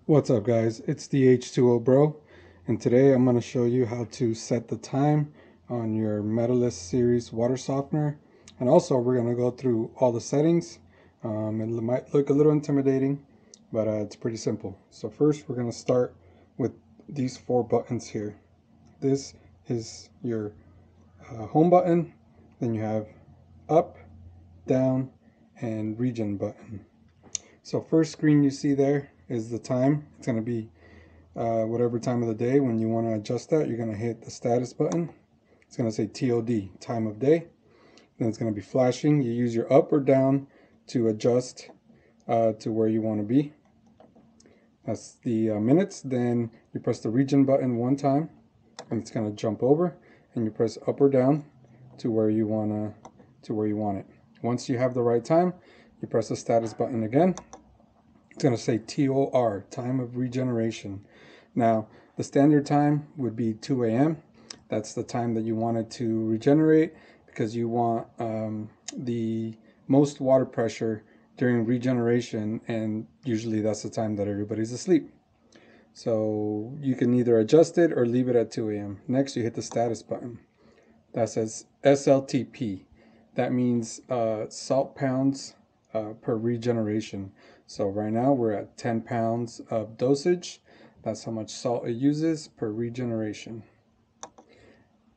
What's up guys, it's the H2O bro, and today I'm going to show you how to set the time on your Medalist series water softener. And also we're going to go through all the settings. It might look a little intimidating, but it's pretty simple. So first we're going to start with these 4 buttons here. This is your home button, then you have up, down, and region button. So first screen you see there is the time. It's going to be whatever time of the day. When you want to adjust that, you're going to hit the status button. It's going to say TOD, time of day. Then it's going to be flashing. You use your up or down to adjust to where you want to be. That's the minutes. Then you press the region button 1 time, and it's going to jump over. And you press up or down to where you want it. Once you have the right time, you press the status button again. It's going to say TOR, time of regeneration. Now, the standard time would be 2 a.m. That's the time that you want it to regenerate, because you want the most water pressure during regeneration, and usually that's the time that everybody's asleep. So you can either adjust it or leave it at 2 a.m. Next, you hit the status button. That says SLTP. That means salt pounds per regeneration. So right now we're at 10 pounds of dosage. That's how much salt it uses per regeneration.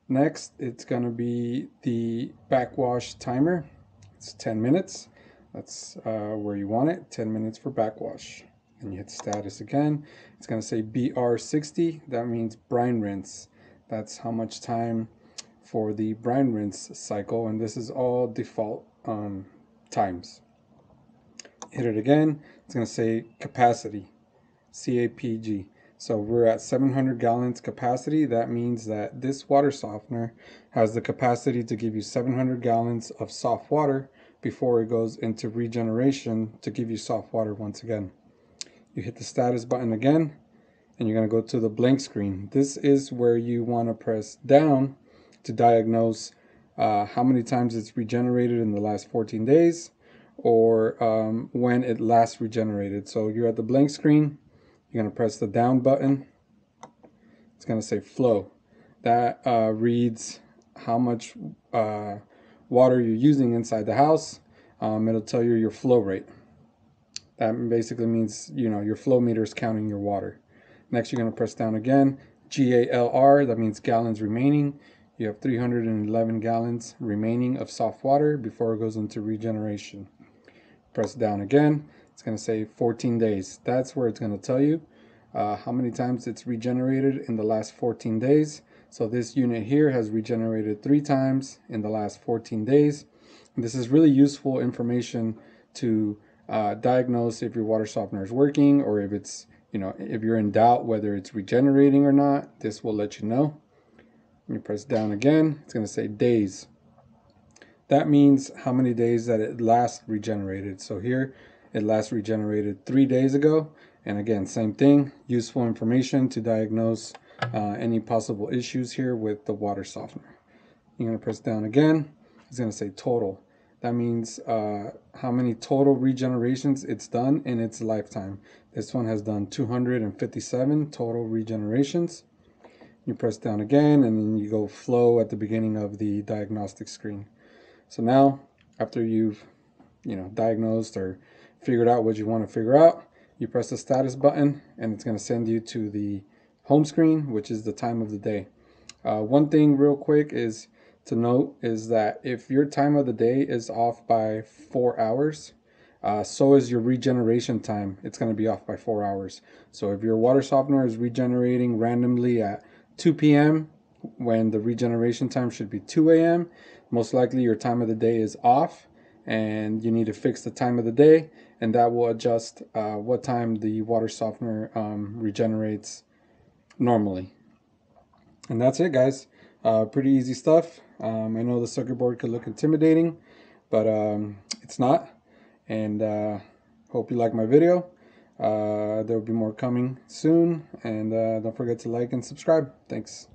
Next, it's going to be the backwash timer. It's 10 minutes. That's where you want it, 10 minutes for backwash. And you hit status again. It's going to say BR60. That means brine rinse. That's how much time for the brine rinse cycle, and this is all default times. Hit it again. It's going to say capacity, CAPG. So we're at 700 gallons capacity. That means that this water softener has the capacity to give you 700 gallons of soft water before it goes into regeneration to give you soft water once again. You hit the status button again, and you're going to go to the blank screen. This is where you want to press down to diagnose how many times it's regenerated in the last 14 days, or when it last regenerated. So you're at the blank screen, you're going to press the down button. It's going to say flow. That reads how much water you're using inside the house. It'll tell you your flow rate. That basically means, you know, your flow meter is counting your water. Next, you're going to press down again. GALR, that means gallons remaining. You have 311 gallons remaining of soft water before it goes into regeneration. Press down again. It's going to say 14 days. That's where it's going to tell you how many times it's regenerated in the last 14 days. So this unit here has regenerated 3 times in the last 14 days. And this is really useful information to diagnose if your water softener is working, or if it's, you know, if you're in doubt whether it's regenerating or not. This will let you know. You press down again, it's going to say days. That means how many days that it last regenerated. So here it last regenerated 3 days ago. And again, same thing, useful information to diagnose any possible issues here with the water softener. You're going to press down again. It's going to say total. That means how many total regenerations it's done in its lifetime. This one has done 257 total regenerations. You press down again, and then you go flow at the beginning of the diagnostic screen. So now, after you've, you know, diagnosed or figured out what you want to figure out, you press the status button, and it's going to send you to the home screen, which is the time of the day. One thing real quick is to note is that if your time of the day is off by 4 hours, so is your regeneration time. It's going to be off by 4 hours. So if your water softener is regenerating randomly at 2 p.m. when the regeneration time should be 2 a.m., most likely your time of the day is off, and you need to fix the time of the day, and that will adjust what time the water softener regenerates normally. And that's it, guys. Pretty easy stuff. I know the circuit board could look intimidating, but it's not. And hope you like my video. There will be more coming soon, and don't forget to like and subscribe. Thanks.